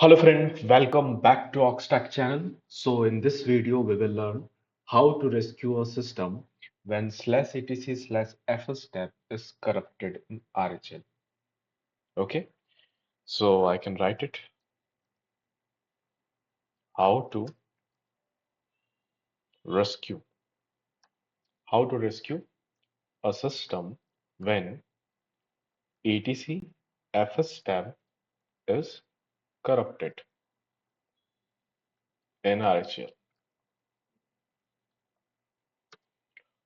Hello friend, welcome back to Hawkstack channel. So in this video we will learn how to rescue a system when /etc/fstab is corrupted in RHL. Okay, so I can write it how to rescue how to rescue a system when etc/fstab is corrupted in RHL.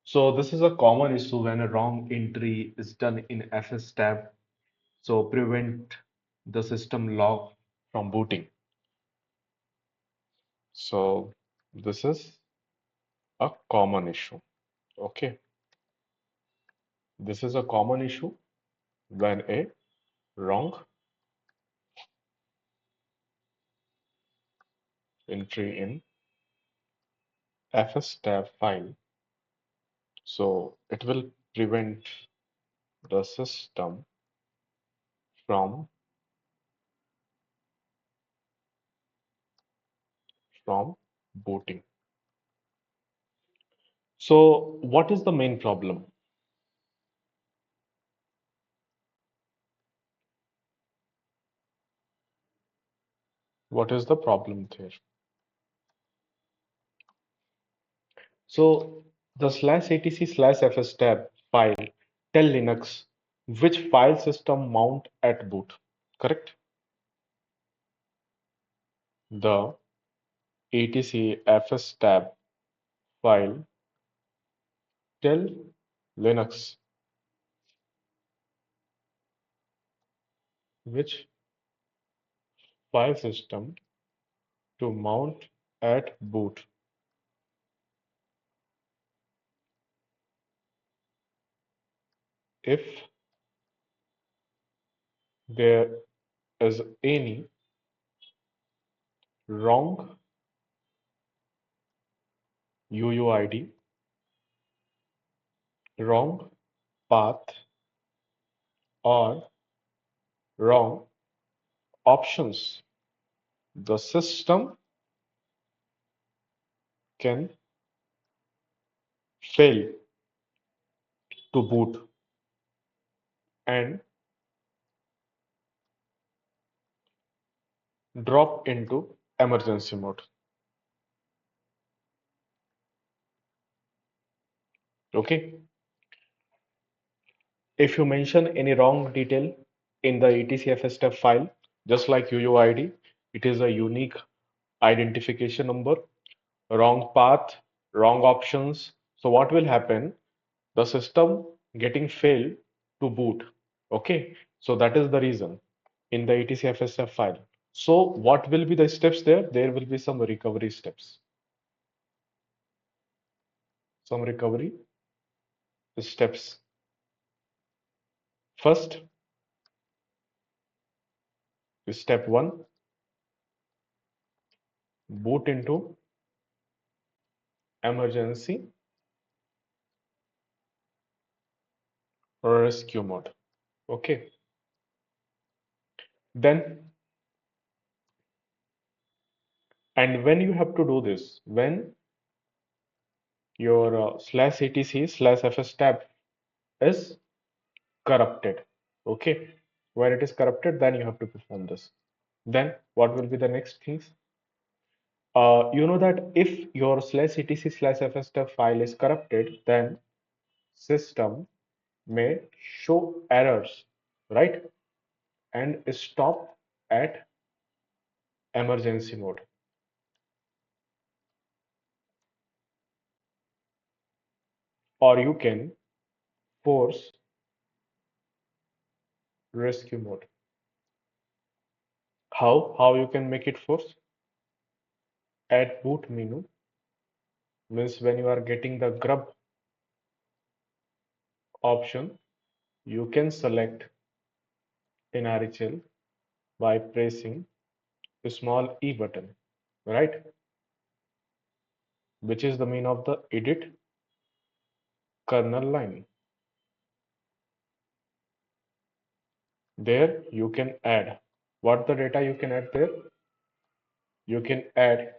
So this is a common issue when a wrong entry is done in fstab. So prevent the system log from booting. So this is a common issue. Okay, this is a common issue when a wrong entry in fstab file. So it will prevent the system from from booting. So what is the main problem? What is the problem there? So the /etc/fstab file tell Linux which file system mount at boot, correct? The etc/fstab file tell Linux which file system to mount at boot. If there is any wrong UUID, wrong path, or wrong options, the system can fail to boot and drop into emergency mode. Okay. If you mention any wrong detail in the etcfs file, just like UUID, it is a unique identification number, wrong path, wrong options. So what will happen? The system getting failed to boot. Okay. So that is the reason in the etcfs file. So what will be the steps there? There will be some recovery steps. Some recovery steps. First, step one, boot into emergency rescue mode. Okay. Then, and when you have to do this, when your /etc/fstab is corrupted. Okay. When it is corrupted, then you have to perform this. Then what will be the next things? You know that if your /etc/fstab file is corrupted, then system may show errors, right? And stop at emergency mode. Or you can force rescue mode. How you can make it force? At boot menu means when you are getting the grub option, you can select in RHL by pressing the small E button, right? Which is the mean of the edit kernel line. There you can add what the data you can add there. you can add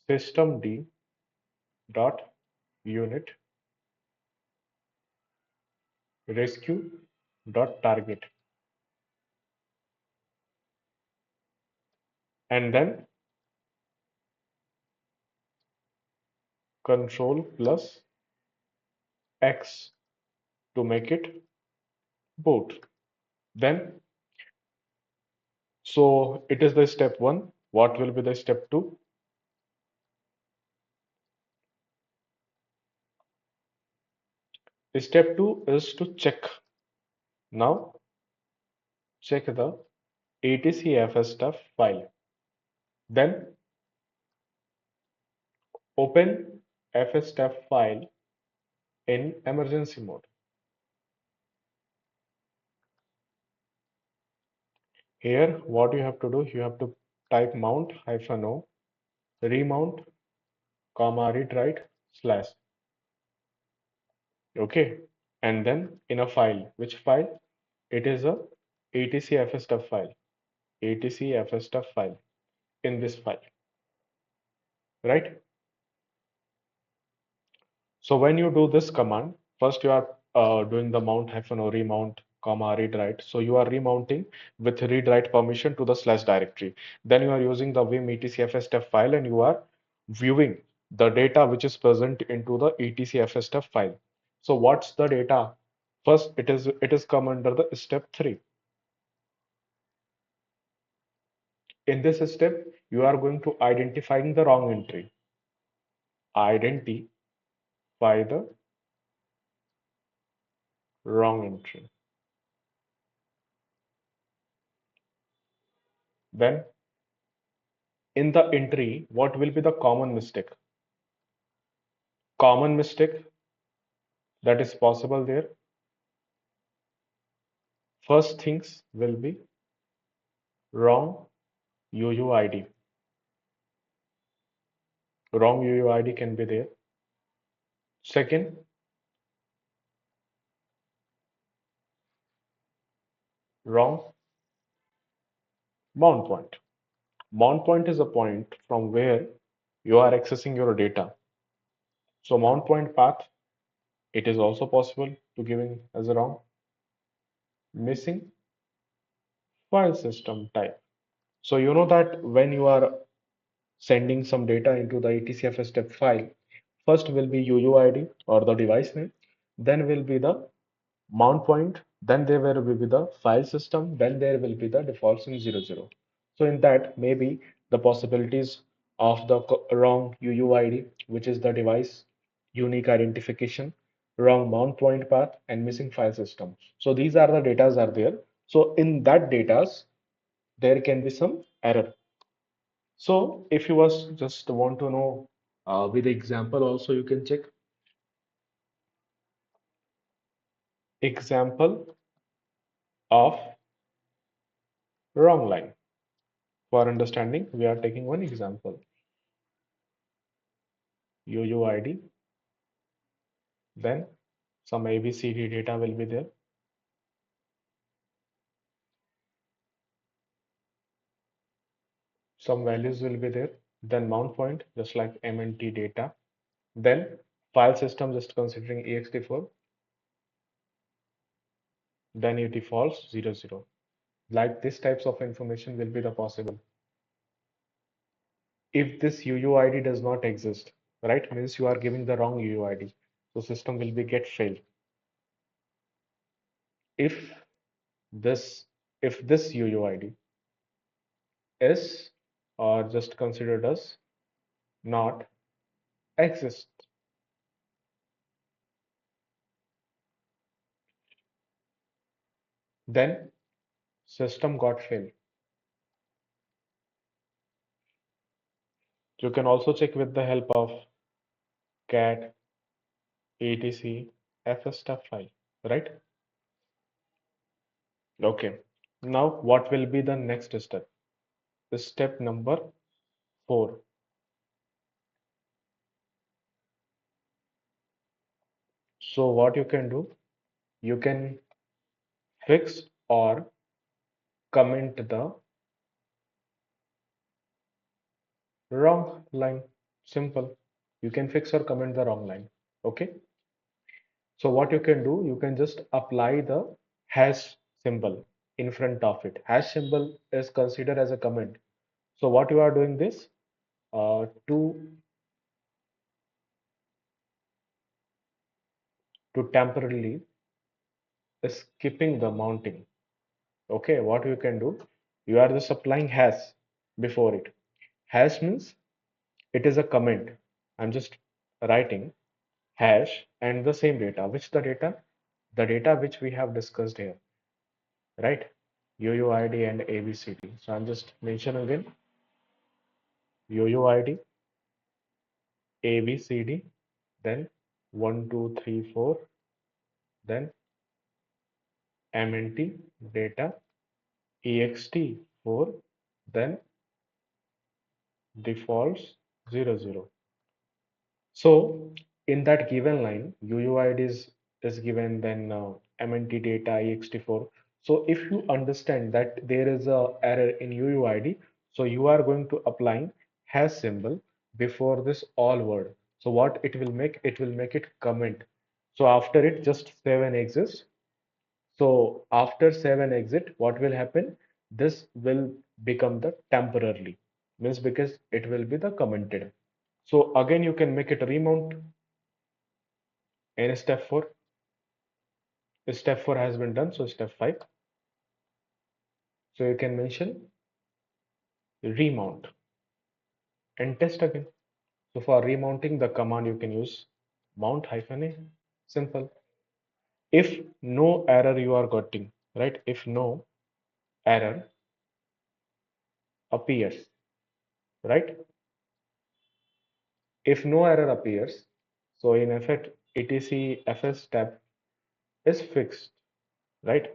systemd dot unit rescue dot target, and then control plus X to make it boot. Then, so it is the step one. What will be the step two? Step two is to check. Now, check the etc stuff file. Then open fstab file in emergency mode. Here, what you have to do, you have to type mount -o remount comma read write slash. Okay, and then in a file, which file? It is a etc fstab file, etc fstab file in this file, right? So when you do this command, first you are doing the mount -o remount comma read write. So you are remounting with read write permission to the slash directory. Then you are using the vim etcfstab file and you are viewing the data which is present into the etcfstab file. So what's the data? First, it is come under the step 3. In this step, you are going to identifying the wrong entry. Identify the wrong entry. Then in the entry, what will be the common mistake? Common mistake that is possible there. First things will be wrong UUID. Wrong UUID can be there. Second, wrong mount point. Mount point is a point from where you are accessing your data. So mount point path, it is also possible to giving as a wrong. Missing file system type. So you know that when you are sending some data into the etcf step file, first will be UUID or the device name, then will be the mount point, then there will be the file system, then there will be the default in 00. So in that, maybe the possibilities of the wrong UUID, which is the device unique identification, wrong mount point path, and missing file system. So these are the datas are there. So in that datas, there can be some error. So if you was just want to know with the example also you can check example of wrong line. For understanding, we are taking one example. UUID, then some ABCD data will be there. Some values will be there. Then mount point, just like MNT data. Then file system, just considering ext4. Then it defaults 00. Like this types of information will be the possible. If this UUID does not exist, right, means you are giving the wrong UUID. So system will be get failed. If this if this UUID is or just considered as not exist, then system got failed. You can also check with the help of cat etc fstab file, right? Okay. Now what will be the next step? Step number 4. So what you can do, you can fix or comment the Wrong line. Simple. You can fix or comment the wrong line. Okay. So what you can do, you can just apply the hash symbol in front of it. Hash symbol is considered as a comment. So what you are doing this to temporarily skipping the mounting. Okay, what you can do, you are just applying hash before it. Hash means it is a comment. I'm just writing hash and the same data. Which the data? The data which we have discussed here, right? UUID and ABCD. So I'm just mention again UUID, ABCD, then 1, 2, 3, 4, then MNT data, EXT4, then defaults 00. So in that given line, UUID is given, then MNT data ext4. So if you understand that there is a error in UUID, so you are going to applying hash symbol before this all word. So what it will make? It will make it comment. So after it, just save and exit. So after save and exit, what will happen? This will become the temporarily, means because it will be the commented. So again, you can make it remount in step 4. Step 4 has been done, so step 5. So you can mention remount and test again. So for remounting the command, you can use mount hyphen a. Simple. If no error you are getting, right? If no error appears, right? If no error appears, so in effect, etc fstab is fixed, right?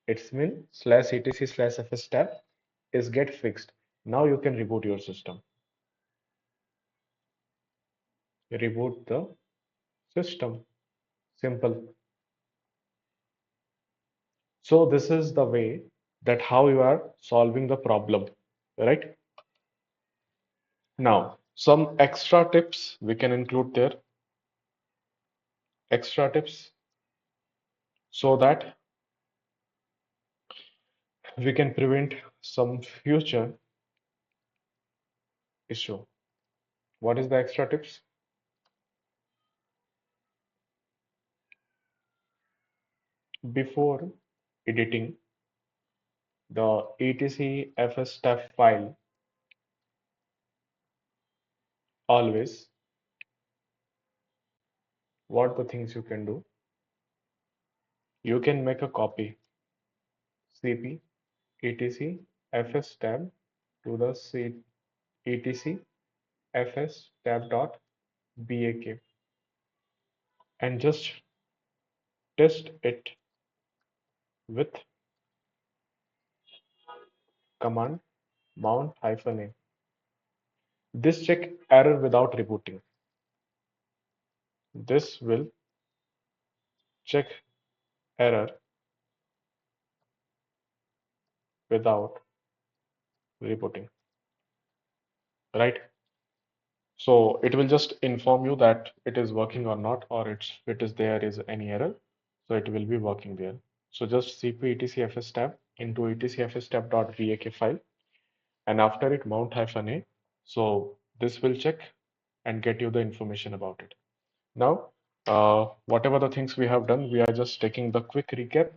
It's mean slash etc slash fstab is get fixed. Now you can reboot your system. Reboot the system. Simple. So this is the way that how you are solving the problem, right? Now, some extra tips we can include there, extra tips, so that we can prevent some future issue. What is the extra tips? Before editing the etc fstab file, always what the things you can do? You can make a copy cp etc fstab to the etc fstab.bak and just test it with command mount hyphen a. This check error without rebooting. This will check error without rebooting, right? So it will just inform you that it is working or not, or it is there is any error. So it will be working there. So just cp etc fstab into etc fstab.bak file, and after it mount hyphen a. So this will check and get you the information about it. Now, whatever the things we have done, we are just taking the quick recap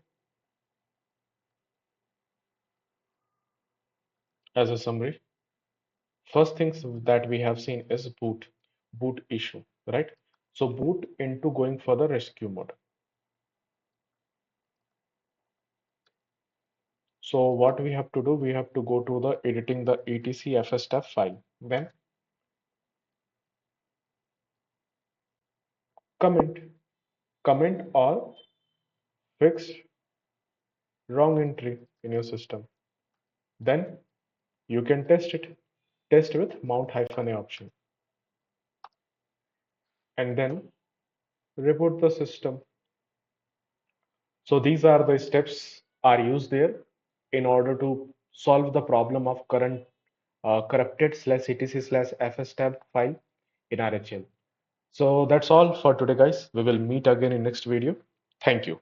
as a summary. First things that we have seen is boot issue, right? So boot into going for the rescue mode. So what we have to do, we have to go to the editing the etc fstab file. Then comment, comment or fix wrong entry in your system. Then you can test it. Test with mount hyphen a option. And then reboot the system. So these are the steps are used there in order to solve the problem of current corrupted slash etc slash fstab file in RHL. So that's all for today, guys. We will meet again in next video. Thank you.